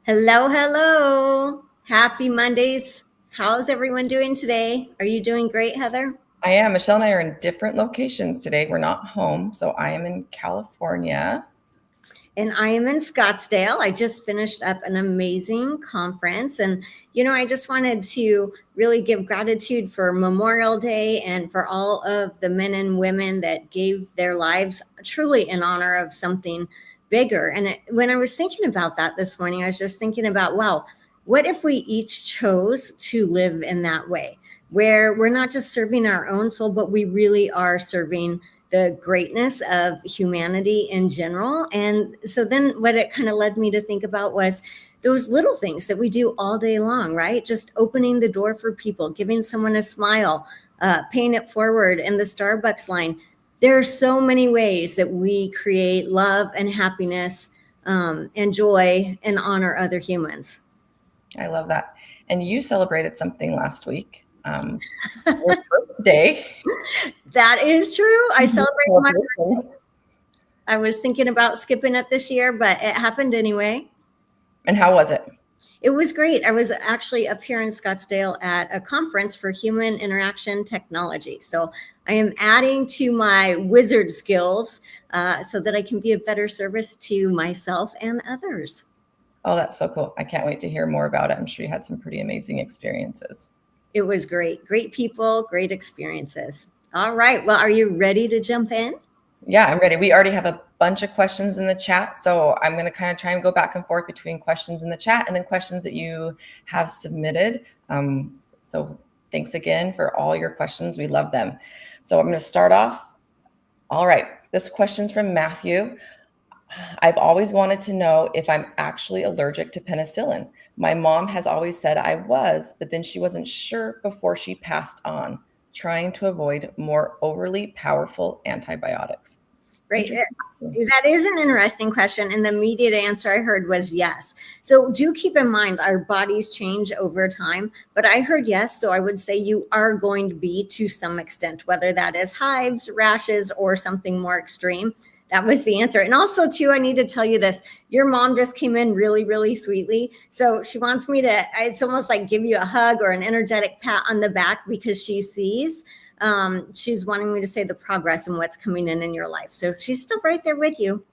Hello, hello. Happy Mondays. How's everyone doing today? Are you doing great, Heather? I am. Michelle and I are in different locations today. We're not home. So I am in California. And I am in Scottsdale. I just finished up an amazing conference. And, I just wanted to really give gratitude for Memorial Day and for all of the men and women that gave their lives truly in honor of something bigger. And when I was thinking about that this morning, I was just thinking about, wow, what if we each chose to live in that way, where we're not just serving our own soul, but we really are serving the greatness of humanity in general. And so then what it kind of led me to think about was those little things that we do all day long, right? Just opening the door for people, giving someone a smile, paying it forward in the Starbucks line. There are so many ways that we create love and happiness and joy and honor other humans. I love that. And you celebrated something last week. Your birthday. That is true. I celebrated my birthday. I was thinking about skipping it this year, but it happened anyway. And how was it? It was great. I was actually up here in Scottsdale at a conference for human interaction technology. So I am adding to my wizard skills so that I can be of better service to myself and others. Oh, that's so cool. I can't wait to hear more about it. I'm sure you had some pretty amazing experiences. It was great. Great people, great experiences. All right. Well, are you ready to jump in? Yeah, I'm ready. We already have a bunch of questions in the chat. So I'm going to kind of try and go back and forth between questions in the chat and then questions that you have submitted. So thanks again for all your questions. We love them. So I'm going to start off. All right. This question's from Matthew. I've always wanted to know if I'm actually allergic to penicillin. My mom has always said I was, but then she wasn't sure before she passed on, trying to avoid more overly powerful antibiotics. Great. That is an interesting question. And the immediate answer I heard was yes. So do keep in mind our bodies change over time, but I heard yes. So I would say you are going to be to some extent, whether that is hives, rashes, or something more extreme. That was the answer. And also, too, I need to tell you this. Your mom just came in really, really sweetly. So she wants me to, it's almost like give you a hug or an energetic pat on the back because she sees. She's wanting me to say the progress and what's coming in your life. So she's still right there with you.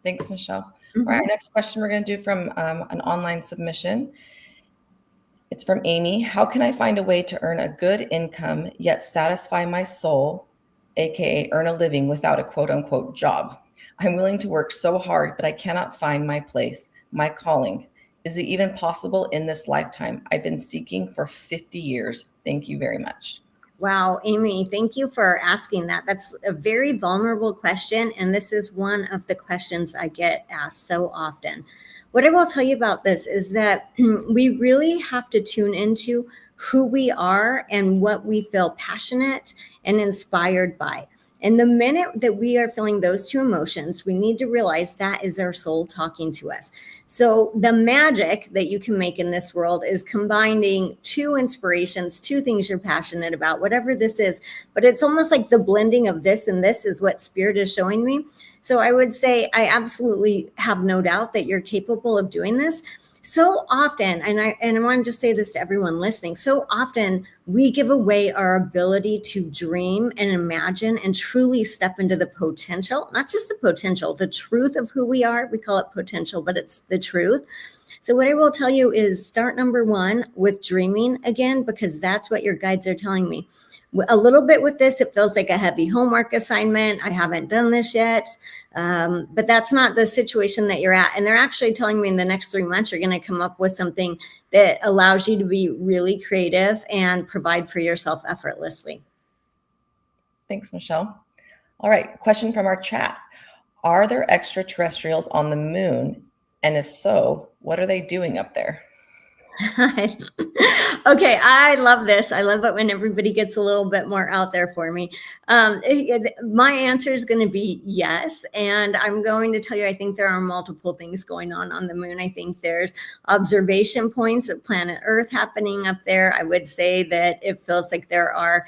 Thanks, Michelle. Mm-hmm. All right, next question we're going to do from an online submission. It's from Amy. How can I find a way to earn a good income yet satisfy my soul, aka earn a living without a quote unquote job? I'm willing to work so hard, but I cannot find my place, my calling. Is it even possible in this lifetime? I've been seeking for 50 years. Thank you very much. Wow, Amy, thank you for asking that. That's a very vulnerable question. And this is one of the questions I get asked so often. What I will tell you about this is that we really have to tune into who we are and what we feel passionate and inspired by. And the minute that we are feeling those two emotions, we need to realize that is our soul talking to us. So the magic that you can make in this world is combining two inspirations, two things you're passionate about, whatever this is. But it's almost like the blending of this and this is what Spirit is showing me. So I would say I absolutely have no doubt that you're capable of doing this. So often, and I want to just say this to everyone listening, so often we give away our ability to dream and imagine and truly step into the potential, not just the potential, the truth of who we are. We call it potential, but it's the truth. So what I will tell you is start number one with dreaming again, because that's what your guides are telling me. A little bit with this, it feels like a heavy homework assignment. I haven't done this yet, but that's not the situation that you're at. And they're actually telling me in the next 3 months, you're going to come up with something that allows you to be really creative and provide for yourself effortlessly. Thanks, Michelle. All right, question from our chat. Are there extraterrestrials on the moon? And if so, what are they doing up there? Okay, I love this. I love it when everybody gets a little bit more out there for me. My answer is going to be yes. And I'm going to tell you, I think there are multiple things going on the moon. I think there's observation points of planet Earth happening up there. I would say that it feels like there are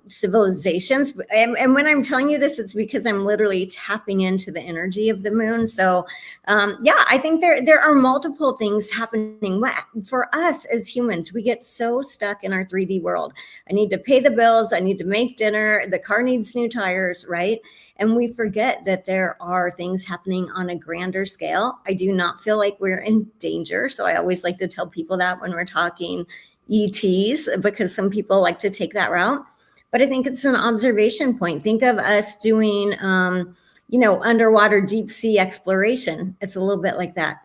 civilizations. And when I'm telling you this, it's because I'm literally tapping into the energy of the moon. So yeah, I think there are multiple things happening. For us as humans, we get so stuck in our 3D world. I need to pay the bills. I need to make dinner. The car needs new tires, right? And we forget that there are things happening on a grander scale. I do not feel like we're in danger. So I always like to tell people that when we're talking ETs, because some people like to take that route. But I think it's an observation point. Think of us doing, underwater deep sea exploration. It's a little bit like that.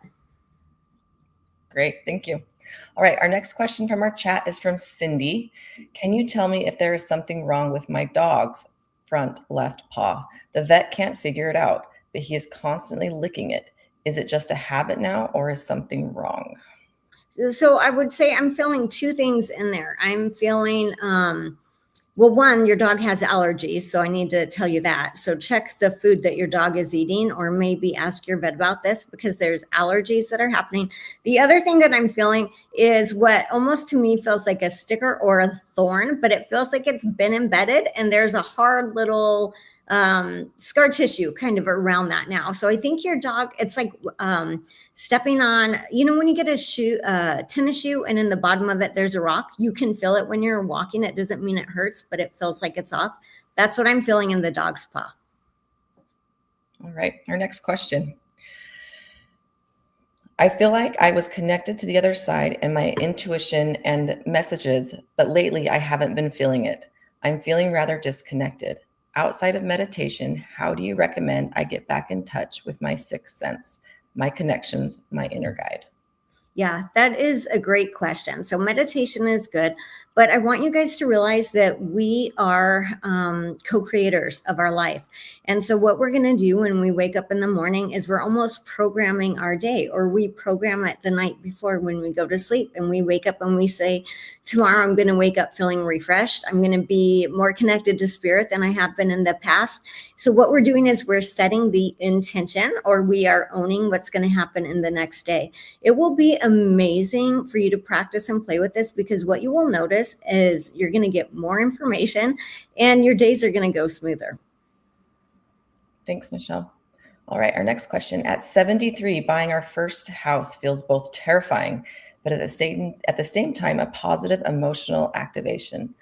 Great, thank you. All right, our next question from our chat is from Cindy. Can you tell me if there is something wrong with my dog's front left paw? The vet can't figure it out, but he is constantly licking it. Is it just a habit now, or is something wrong? So I would say I'm feeling two things in there. I'm feeling, well, one, your dog has allergies, so I need to tell you that. So check the food that your dog is eating, or maybe ask your vet about this, because there's allergies that are happening. The other thing that I'm feeling is what almost to me feels like a sticker or a thorn, but it feels like it's been embedded and there's a hard little scar tissue kind of around that now. So I think your dog, it's like stepping on, when you get a tennis shoe and in the bottom of it there's a rock, you can feel it when you're walking. It doesn't mean it hurts, but it feels like it's off. That's what I'm feeling in the dog's paw. All right, our next question. I feel like I was connected to the other side and my intuition and messages, but lately I haven't been feeling it. I'm feeling rather disconnected. Outside of meditation, how do you recommend I get back in touch with my sixth sense, my connections, my inner guide? Yeah, that is a great question. So meditation is good, but I want you guys to realize that we are co-creators of our life. And so what we're going to do when we wake up in the morning is we're almost programming our day, or we program it the night before when we go to sleep, and we wake up and we say, tomorrow I'm going to wake up feeling refreshed. I'm going to be more connected to spirit than I have been in the past. So what we're doing is we're setting the intention, or we are owning what's going to happen in the next day. It will be amazing for you to practice and play with this, because what you will notice is you're going to get more information and your days are going to go smoother. Thanks, Michelle. All right, our next question. At 73, buying our first house feels both terrifying, but at the same time, a positive emotional activation.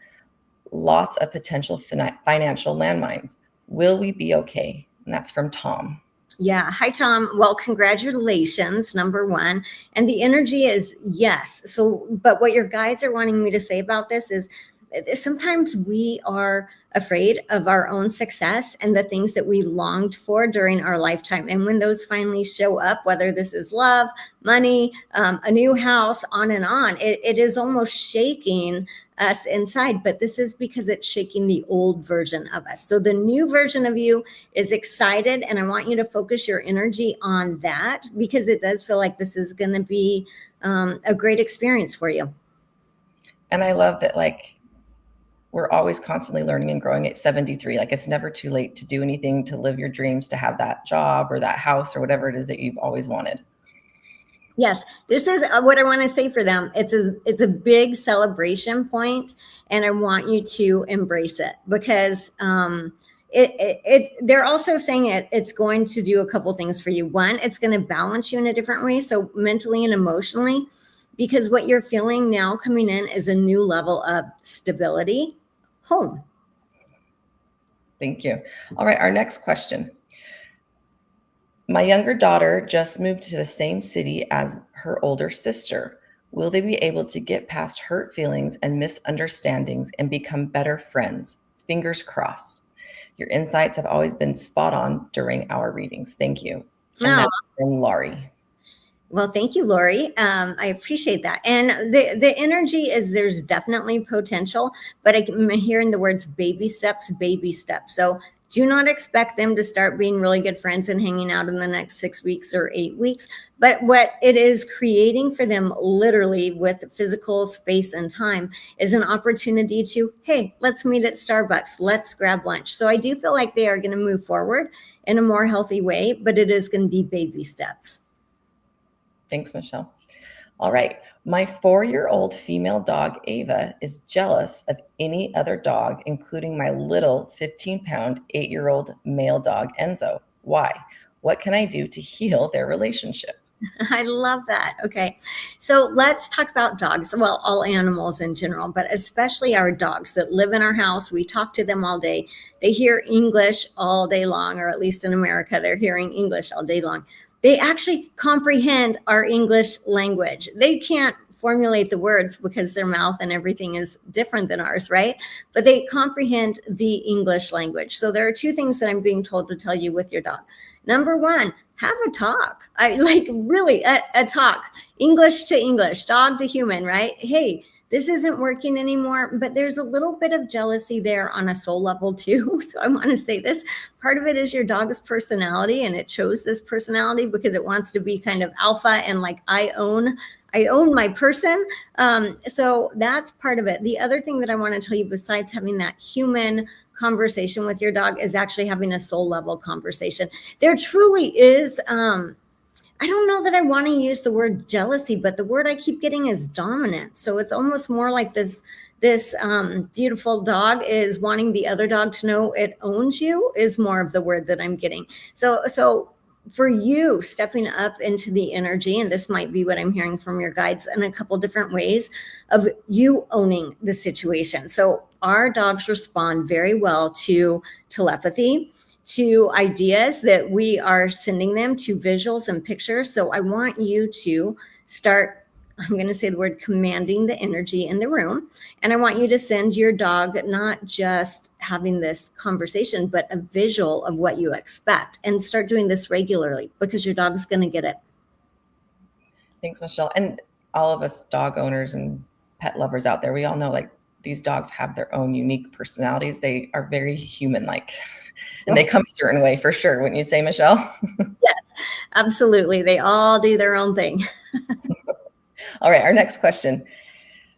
Lots of potential financial landmines. Will we be okay? And that's from Tom. Yeah. Hi, Tom. Well, congratulations, number one. And the energy is yes. So, but what your guides are wanting me to say about this is sometimes we are afraid of our own success and the things that we longed for during our lifetime. And when those finally show up, whether this is love, money, a new house, on and on, it is almost shaking us inside. But this is because it's shaking the old version of us. So the new version of you is excited. And I want you to focus your energy on that, because it does feel like this is going to be a great experience for you. And I love that, we're always constantly learning and growing at 73. It's never too late to do anything, to live your dreams, to have that job or that house or whatever it is that you've always wanted. Yes, this is what I want to say for them. It's a big celebration point, and I want you to embrace it, because they're also saying it's going to do a couple things for you. One, it's going to balance you in a different way, so mentally and emotionally, because what you're feeling now coming in is a new level of stability, home. Thank you. All right, our next question. My younger daughter just moved to the same city as her older sister. Will they be able to get past hurt feelings and misunderstandings and become better friends? Fingers crossed. Your insights have always been spot on during our readings. Thank you. And that's from Laurie. Well, thank you, Lori. I appreciate that. And the energy is there's definitely potential, but I'm hearing the words baby steps, baby steps. So do not expect them to start being really good friends and hanging out in the next 6 weeks or 8 weeks. But what it is creating for them, literally with physical space and time, is an opportunity to, hey, let's meet at Starbucks. Let's grab lunch. So I do feel like they are going to move forward in a more healthy way, but it is going to be baby steps. Thanks, Michelle. All right. My 4-year-old female dog, Ava, is jealous of any other dog, including my little 15-pound, 8-year-old male dog, Enzo. Why? What can I do to heal their relationship? I love that. Okay. So let's talk about dogs. Well, all animals in general, but especially our dogs that live in our house. We talk to them all day. They hear English all day long, or at least in America, they're hearing English all day long. They actually comprehend our English language. They can't formulate the words because their mouth and everything is different than ours, right? But they comprehend the English language. So there are two things that I'm being told to tell you with your dog. Number one, have a talk. I like really a talk, English to English, dog to human, right? Hey, this isn't working anymore, but there's a little bit of jealousy there on a soul level too. So I want to say this, part of it is your dog's personality, and it chose this personality because it wants to be kind of alpha and like, I own my person. So that's part of it. The other thing that I want to tell you, besides having that human conversation with your dog, is actually having a soul level conversation. There truly is, I don't know that I want to use the word jealousy, but the word I keep getting is dominant. So it's almost more like this beautiful dog is wanting the other dog to know it owns you, is more of the word that I'm getting. So for you, stepping up into the energy, and this might be what I'm hearing from your guides in a couple different ways, of you owning the situation. So our dogs respond very well to telepathy, to ideas that we are sending them, to visuals and pictures. So I want you to start, I'm going to say the word, commanding the energy in the room. And I want you to send your dog not just having this conversation, but a visual of what you expect, and start doing this regularly, because your dog's going to get it. Thanks, Michelle. And all of us dog owners and pet lovers out there, we all know like these dogs have their own unique personalities. They are very human-like, and they come a certain way for sure. Wouldn't you say, Michelle? Yes, absolutely. They all do their own thing. All right, our next question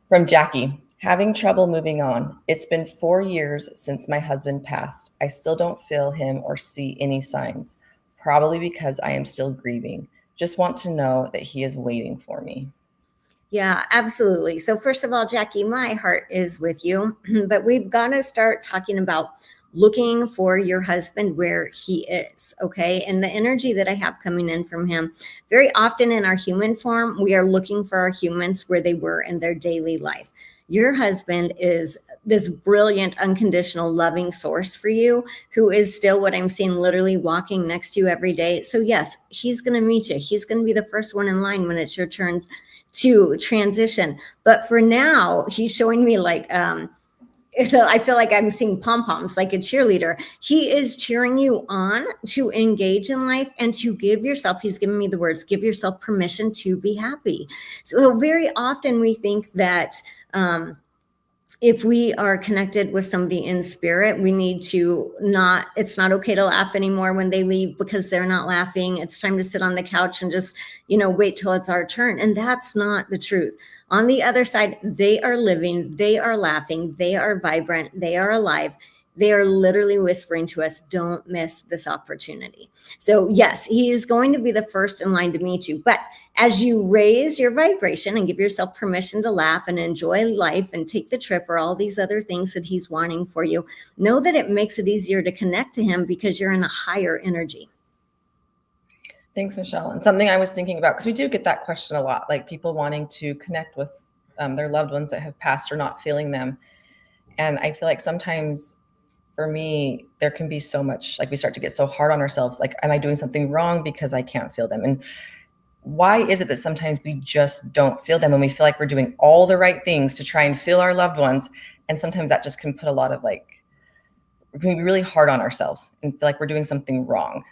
from Jackie. Having trouble moving on. It's been 4 years since my husband passed. I still don't feel him or see any signs, probably because I am still grieving. Just want to know that he is waiting for me. Yeah, absolutely. So first of all, Jackie, my heart is with you, but we've got to start talking about looking for your husband where he is, okay? And the energy that I have coming in from him, very often in our human form, we are looking for our humans where they were in their daily life. Your husband is this brilliant, unconditional, loving source for you, who is still, what I'm seeing, literally walking next to you every day. So yes, he's going to meet you. He's going to be the first one in line when it's your turn to transition. But for now, he's showing me like, so I feel like I'm seeing pom-poms, like a cheerleader. He is cheering you on to engage in life and to give yourself, he's giving me the words, give yourself permission to be happy. So very often we think that if we are connected with somebody in spirit, we need to not, it's not okay to laugh anymore when they leave because they're not laughing. It's time to sit on the couch and just, wait till it's our turn. And that's not the truth. On the other side, they are living, they are laughing, they are vibrant, they are alive. They are literally whispering to us, don't miss this opportunity. So yes, he is going to be the first in line to meet you. But as you raise your vibration and give yourself permission to laugh and enjoy life and take the trip or all these other things that he's wanting for you, know that it makes it easier to connect to him because you're in a higher energy. Thanks, Michelle. And something I was thinking about, because we do get that question a lot, like people wanting to connect with their loved ones that have passed or not feeling them. And I feel like sometimes for me, there can be so much, like we start to get so hard on ourselves. Like, am I doing something wrong because I can't feel them? And why is it that sometimes we just don't feel them and we feel like we're doing all the right things to try and feel our loved ones? And sometimes that just can put a lot of we can be really hard on ourselves and feel like we're doing something wrong.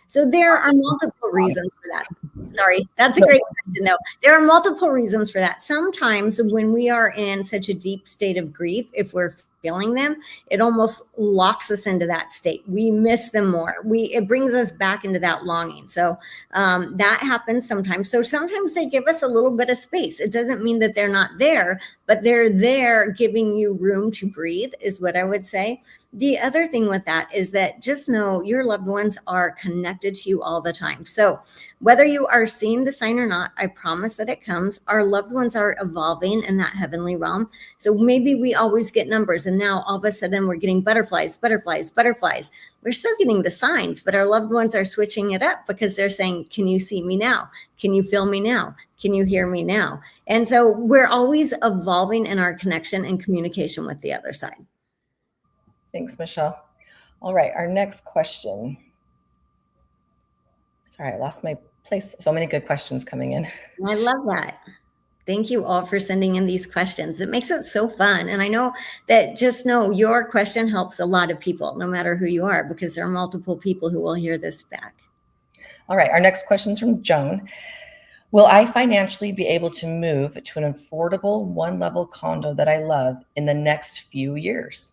So there are multiple reasons for that. Sorry, that's a great question though. There are multiple reasons for that. Sometimes when we are in such a deep state of grief, if we're feeling them, it almost locks us into that state. We miss them more. It brings us back into that longing. So that happens sometimes. So sometimes they give us a little bit of space. It doesn't mean that they're not there, but they're there giving you room to breathe, is what I would say. The other thing with that is that just know your loved ones are connected to you all the time. So whether you are seeing the sign or not, I promise that it comes. Our loved ones are evolving in that heavenly realm. So maybe we always get numbers, and now all of a sudden we're getting butterflies, butterflies, butterflies. We're still getting the signs, but our loved ones are switching it up because they're saying, can you see me now? Can you feel me now? Can you hear me now? And so we're always evolving in our connection and communication with the other side. Thanks, Michelle. All right, our next question. Sorry, I lost my place. So many good questions coming in. I love that. Thank you all for sending in these questions. It makes it so fun. And I know that just know your question helps a lot of people, no matter who you are, because there are multiple people who will hear this back. All right, our next question is from Joan. Will I financially be able to move to an affordable one-level condo that I love in the next few years?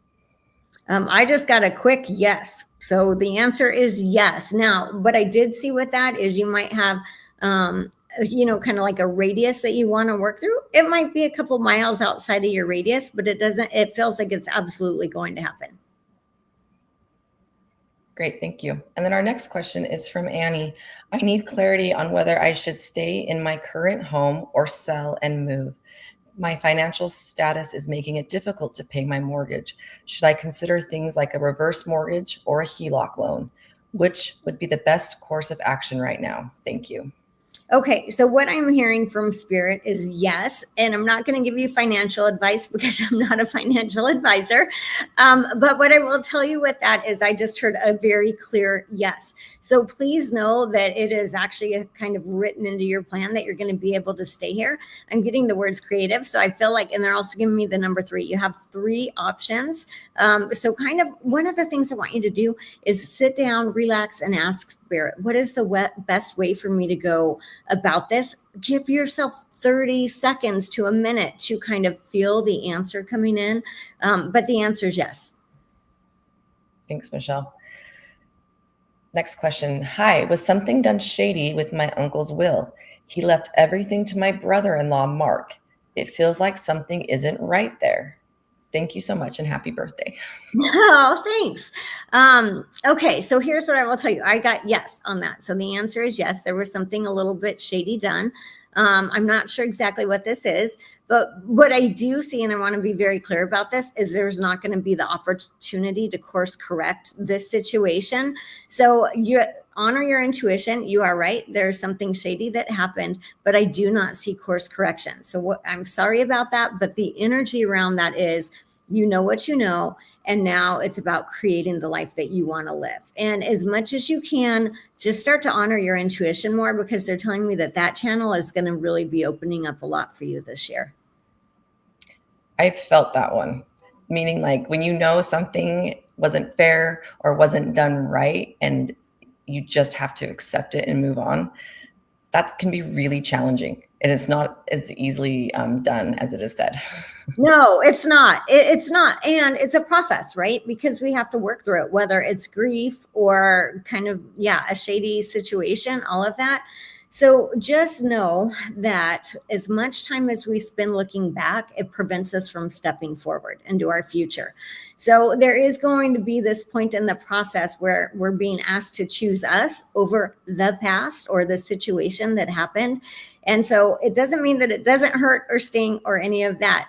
I just got a quick yes. So the answer is yes. Now, what I did see with that is you might have, kind of like a radius that you want to work through. It might be a couple miles outside of your radius, but it feels like it's absolutely going to happen. Great, thank you. And then our next question is from Annie. I need clarity on whether I should stay in my current home or sell and move. My financial status is making it difficult to pay my mortgage. Should I consider things like a reverse mortgage or a HELOC loan? Which would be the best course of action right now? Thank you. Okay, so what I'm hearing from Spirit is yes, and I'm not going to give you financial advice because I'm not a financial advisor. But what I will tell you with that is I just heard a very clear yes. So please know that it is actually kind of written into your plan that you're going to be able to stay here. I'm getting the words creative, so I feel like, and they're also giving me the number 3. You have 3 options. So kind of one of the things I want you to do is sit down, relax, and ask Spirit, what is the best way for me to go about this? Give yourself 30 seconds to a minute to kind of feel the answer coming in. But the answer is yes. Thanks, Michelle. Next question. Hi, was something done shady with my uncle's will? He left everything to my brother-in-law, Mark. It feels like something isn't right there. Thank you so much and happy birthday. Oh, thanks. Okay, so here's what I will tell you. I got yes on that. So the answer is yes. There was something a little bit shady done. I'm not sure exactly what this is, but what I do see, and I want to be very clear about this, is there's not going to be the opportunity to course correct this situation. So you honor your intuition. You are right. There's something shady that happened, but I do not see course correction. So I'm sorry about that, but the energy around that is, you know what you know, and now it's about creating the life that you want to live. And as much as you can, just start to honor your intuition more, because they're telling me that channel is going to really be opening up a lot for you this year. I felt that one, meaning like when you know something wasn't fair or wasn't done right and you just have to accept it and move on, that can be really challenging. And it's not as easily done as it is said. No, it's not. It's not. And it's a process, right? Because we have to work through it, whether it's grief or kind of, a shady situation, all of that. So just know that as much time as we spend looking back, it prevents us from stepping forward into our future. So there is going to be this point in the process where we're being asked to choose us over the past or the situation that happened. And so it doesn't mean that it doesn't hurt or sting or any of that.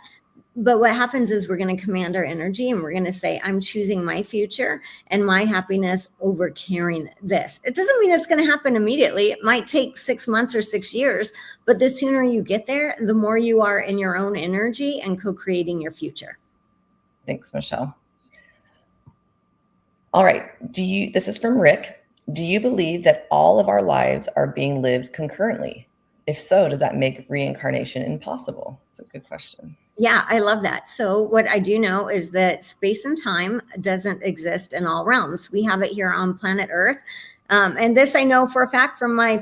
But what happens is we're going to command our energy and we're going to say, I'm choosing my future and my happiness over carrying this. It doesn't mean it's going to happen immediately. It might take 6 months or 6 years, but the sooner you get there, the more you are in your own energy and co-creating your future. Thanks, Michelle. All right. This is from Rick. Do you believe that all of our lives are being lived concurrently? If so, does that make reincarnation impossible? It's a good question. Yeah, I love that. So what I do know is that space and time doesn't exist in all realms. We have it here on planet Earth. And this I know for a fact from my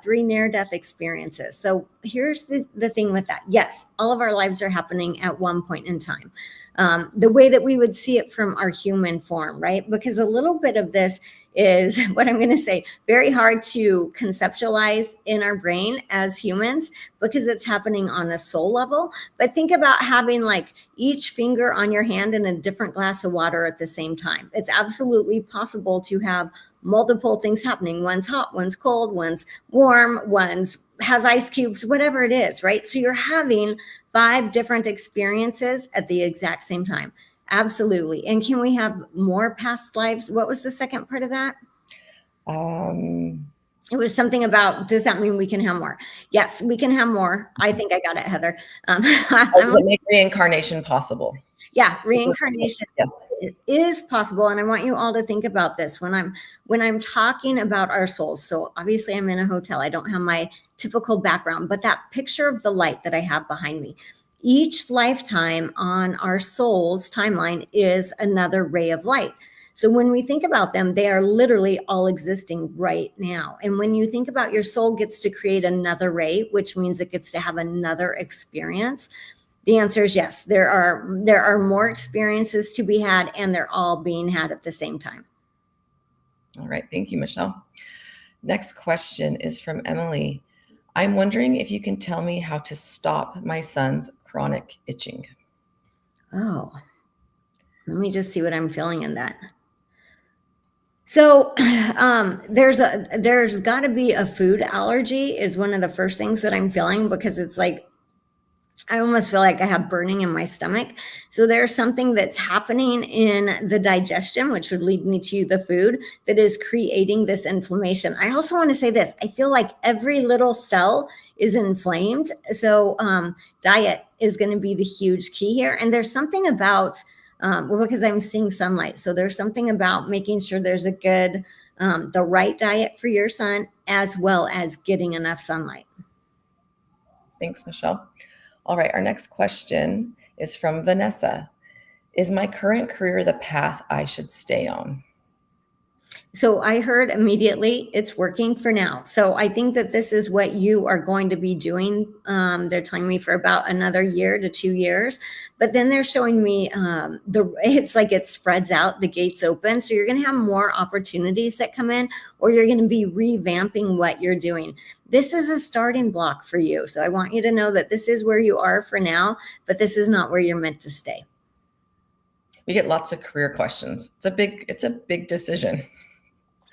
three near-death experiences. So here's the thing with that. Yes, all of our lives are happening at one point in time. The way that we would see it from our human form, right? Because a little bit of this is what I'm going to say, very hard to conceptualize in our brain as humans because it's happening on a soul level. But think about having like each finger on your hand in a different glass of water at the same time. It's absolutely possible to have multiple things happening. One's hot, one's cold, one's warm, one's has ice cubes, whatever it is, right? So you're having 5 different experiences at the exact same time. Absolutely. And can we have more past lives? What was the second part of that? It was something about, does that mean we can have more? Yes, we can have more. I think I got it, Heather. Make reincarnation possible. Yeah, reincarnation yes. is possible. And I want you all to think about this when I'm talking about our souls. So obviously I'm in a hotel. I don't have my typical background, but that picture of the light that I have behind me, each lifetime on our soul's timeline is another ray of light. So when we think about them, they are literally all existing right now. And when you think about your soul gets to create another ray, which means it gets to have another experience, the answer is yes. There are more experiences to be had, and they're all being had at the same time. All right. Thank you, Michelle. Next question is from Emily. I'm wondering if you can tell me how to stop my son's chronic itching. Oh, let me just see what I'm feeling in that. So there's got to be a food allergy is one of the first things that I'm feeling, because it's like I almost feel like I have burning in my stomach. So there's something that's happening in the digestion, which would lead me to the food, that is creating this inflammation. I also want to say this. I feel like every little cell is inflamed. So diet is going to be the huge key here. And there's something about, because I'm seeing sunlight. So there's something about making sure there's a good, the right diet for your son, as well as getting enough sunlight. Thanks, Michelle. All right, our next question is from Vanessa. Is my current career the path I should stay on? So I heard immediately it's working for now. So I think that this is what you are going to be doing. They're telling me for about another year to 2 years, but then they're showing me it's like it spreads out, the gates open. So you're going to have more opportunities that come in, or you're going to be revamping what you're doing. This is a starting block for you. So I want you to know that this is where you are for now, but this is not where you're meant to stay. We get lots of career questions. It's a big decision.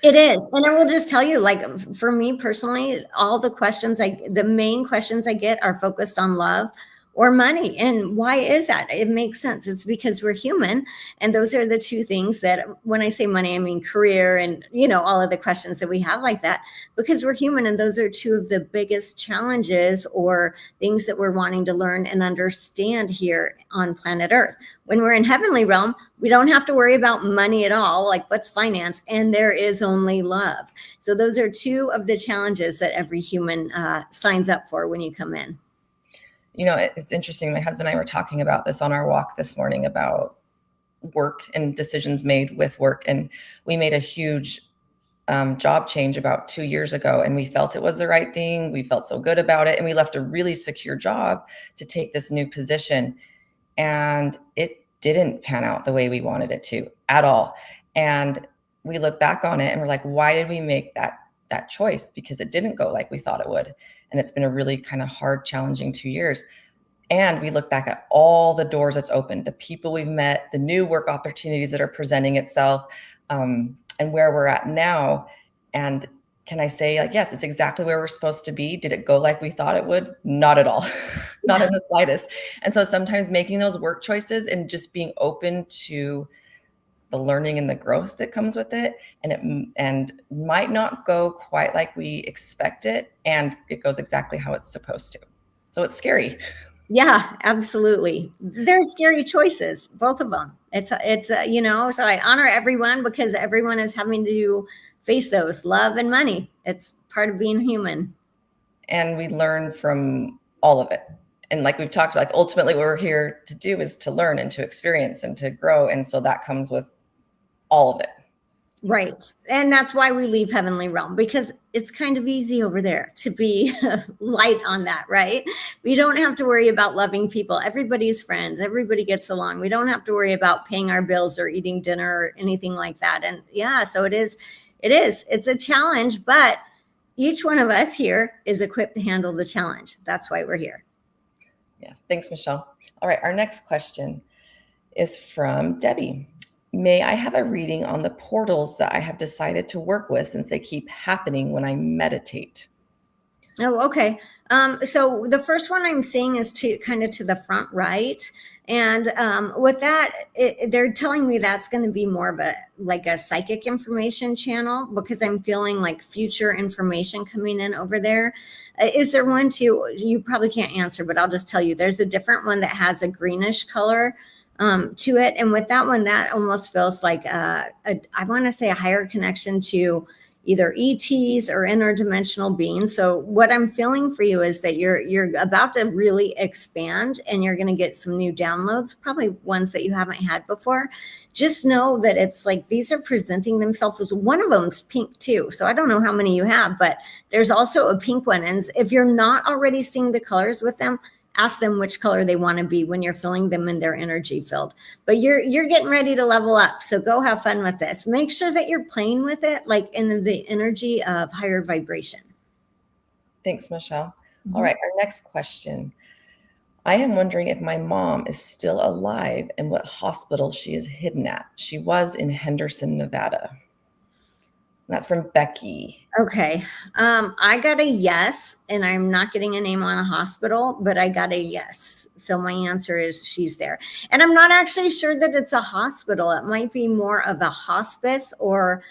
It is. And I will just tell you, like, for me personally, all the main questions I get are focused on love or money. And why is that? It makes sense. It's because we're human. And those are the two things that, when I say money, I mean career and, all of the questions that we have like that, because we're human. And those are two of the biggest challenges or things that we're wanting to learn and understand here on planet Earth. When we're in heavenly realm, we don't have to worry about money at all, like what's finance, and there is only love. So those are two of the challenges that every human signs up for when you come in. It's interesting. My husband and I were talking about this on our walk this morning about work and decisions made with work. And we made a huge job change about 2 years ago, and we felt it was the right thing. We felt so good about it. And we left a really secure job to take this new position. And it didn't pan out the way we wanted it to at all. And we look back on it and we're like, why did we make that choice? Because it didn't go like we thought it would. And it's been a really kind of hard, challenging 2 years. And we look back at all the doors it's opened, the people we've met, the new work opportunities that are presenting itself, and where we're at now. And can I say, like, yes, it's exactly where we're supposed to be. Did it go like we thought it would? Not at all. Not in the slightest. And so sometimes making those work choices and just being open to the learning and the growth that comes with it, and might not go quite like we expect it, and it goes exactly how it's supposed to. So it's scary. Yeah, absolutely. They're scary choices, both of them. So I honor everyone, because everyone is having to face those, love and money. It's part of being human. And we learn from all of it. And like we've talked about, like, ultimately what we're here to do is to learn and to experience and to grow. And so that comes with all of it. Right. And that's why we leave heavenly realm, because it's kind of easy over there to be light on that, right? We don't have to worry about loving people. Everybody's friends. Everybody gets along. We don't have to worry about paying our bills or eating dinner or anything like that. And yeah, so it's a challenge, but each one of us here is equipped to handle the challenge. That's why we're here. Yes. Thanks, Michelle. All right. Our next question is from Debbie. May I have a reading on the portals that I have decided to work with since they keep happening when I meditate? Oh, okay. So the first one I'm seeing is to kind of to the front right. And with that, they're telling me that's going to be more of a like a psychic information channel, because I'm feeling like future information coming in over there. Is there one too? You probably can't answer, but I'll just tell you there's a different one that has a greenish color to it. And with that one, that almost feels like I want to say a higher connection to either ETs or interdimensional beings. So what I'm feeling for you is that you're about to really expand, and you're going to get some new downloads, probably ones that you haven't had before. Just know that it's like these are presenting themselves as, one of them's pink too. So I don't know how many you have, but there's also a pink one. And if you're not already seeing the colors with them, ask them which color they want to be when you're filling them in their energy field. But you're getting ready to level up, so go have fun with this. Make sure that you're playing with it like in the energy of higher vibration. Thanks, Michelle. All right, our next question. I am wondering if my mom is still alive and what hospital she is hidden at. She was in Henderson, Nevada. That's from Becky. Okay. I got a yes, and I'm not getting a name on a hospital, but I got a yes. So my answer is she's there. And I'm not actually sure that it's a hospital. It might be more of a hospice, or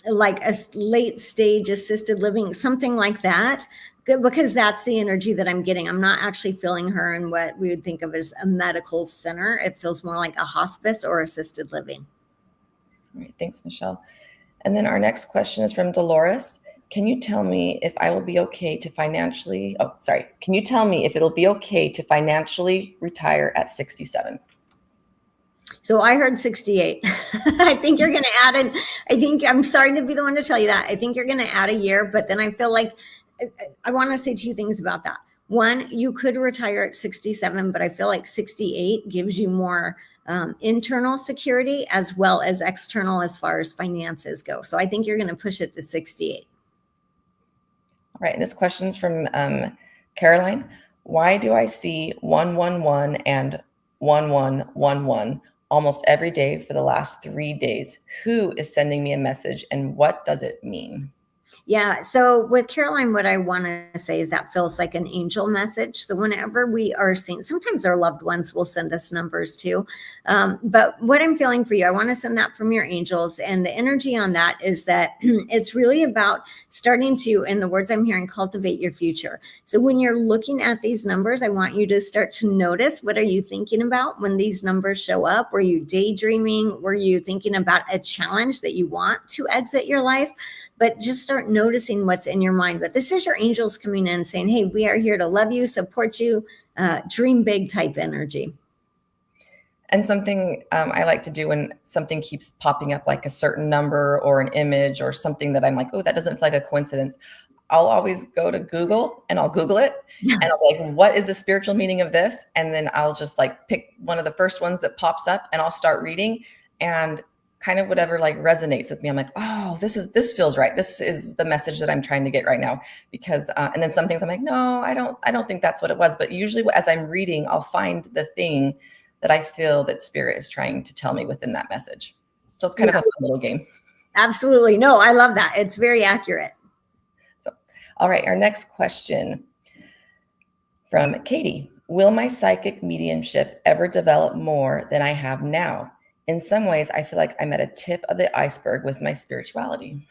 like a late stage assisted living, something like that, because that's the energy that I'm getting. I'm not actually feeling her in what we would think of as a medical center. It feels more like a hospice or assisted living. All right. Thanks, Michelle. And then our next question is from Dolores. Can you tell me if I will be okay to financially, can you tell me if it'll be okay to financially retire at 67? So I heard 68. I think you're going to add in, I think I'm starting to be the one to tell you that. I think you're going to add a year, but then I feel like I want to say two things about that. One, you could retire at 67, but I feel like 68 gives you more internal security as well as external as far as finances go. So I think you're going to push it to 68. All right. And this question's from Caroline. Why do I see 111 and 1111 almost every day for the last 3 days? Who is sending me a message, and what does it mean? Yeah. So with Caroline, what I want to say is that feels like an angel message. So whenever we are seeing, sometimes our loved ones will send us numbers too. But what I'm feeling for you, I want to send that from your angels. And the energy on that is that it's really about starting to, in the words I'm hearing, cultivate your future. So when you're looking at these numbers, I want you to start to notice, what are you thinking about when these numbers show up? Were you daydreaming? Were you thinking about a challenge that you want to exit your life? But just start noticing what's in your mind. But this is your angels coming in saying, hey, we are here to love you, support you, dream big type energy. And something I like to do when something keeps popping up, like a certain number or an image or something that I'm like, oh, that doesn't feel like a coincidence. I'll always go to Google and I'll Google it and I'll be like, what is the spiritual meaning of this? And then I'll just like pick one of the first ones that pops up and I'll start reading, and kind of whatever like resonates with me. I'm like, oh, this feels right. This is the message that I'm trying to get right now. Because, and then some things I'm like, no, I don't think that's what it was. But usually as I'm reading, I'll find the thing that I feel that spirit is trying to tell me within that message. So it's kind of a fun little game. Absolutely. No, I love that. It's very accurate. So, all right. Our next question from Katie. Will my psychic mediumship ever develop more than I have now? In some ways, I feel like I'm at a tip of the iceberg with my spirituality.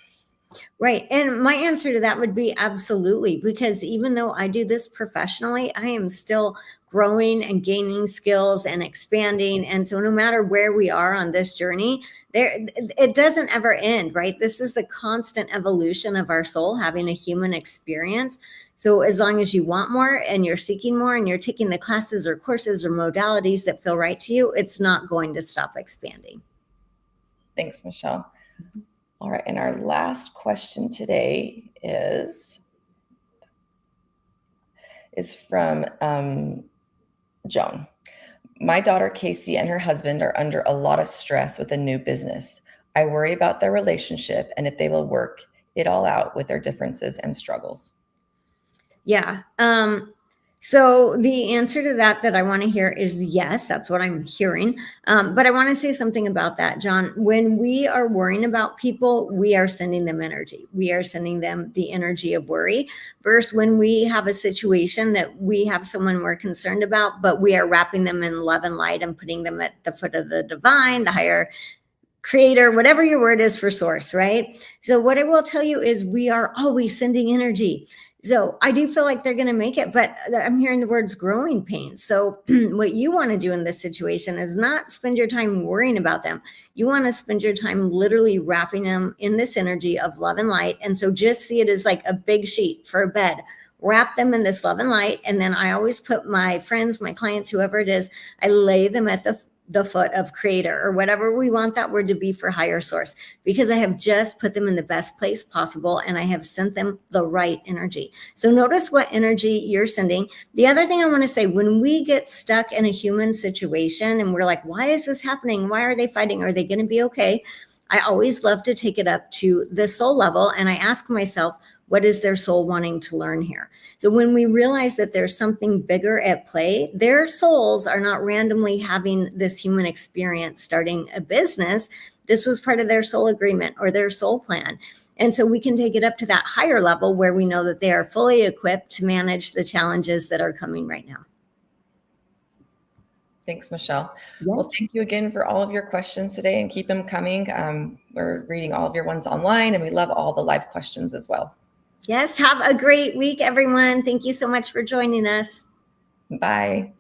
Right. And my answer to that would be absolutely, because even though I do this professionally, I am still growing and gaining skills and expanding. And so no matter where we are on this journey, it doesn't ever end, right? This is the constant evolution of our soul, having a human experience. So as long as you want more and you're seeking more and you're taking the classes or courses or modalities that feel right to you, it's not going to stop expanding. Thanks, Michelle. All right, and our last question today is from Joan. My daughter Casey and her husband are under a lot of stress with a new business. I worry about their relationship and if they will work it all out with their differences and struggles. Yeah. So the answer to that I want to hear is yes. That's what I'm hearing. But I want to say something about that, John. When we are worrying about people, we are sending them energy. We are sending them the energy of worry. Versus when we have a situation that we have someone we're concerned about, but we are wrapping them in love and light and putting them at the foot of the divine, the higher creator, whatever your word is for source, right? So what I will tell you is we are always sending energy. So I do feel like they're going to make it, but I'm hearing the words growing pains. So what you want to do in this situation is not spend your time worrying about them. You want to spend your time literally wrapping them in this energy of love and light. And so just see it as like a big sheet for a bed. Wrap them in this love and light. And then I always put my friends, my clients, whoever it is, I lay them at the foot of creator or whatever we want that word to be for higher source, because I have just put them in the best place possible and I have sent them the right energy. So notice what energy you're sending. The other thing I want to say, when we get stuck in a human situation and we're like, why is this happening? Why are they fighting? Are they going to be okay? I always love to take it up to the soul level and I ask myself, what is their soul wanting to learn here? So when we realize that there's something bigger at play, their souls are not randomly having this human experience starting a business. This was part of their soul agreement or their soul plan. And so we can take it up to that higher level where we know that they are fully equipped to manage the challenges that are coming right now. Thanks, Michelle. Yes. Well, thank you again for all of your questions today and keep them coming. We're reading all of your ones online and we love all the live questions as well. Yes, have a great week, everyone. Thank you so much for joining us. Bye.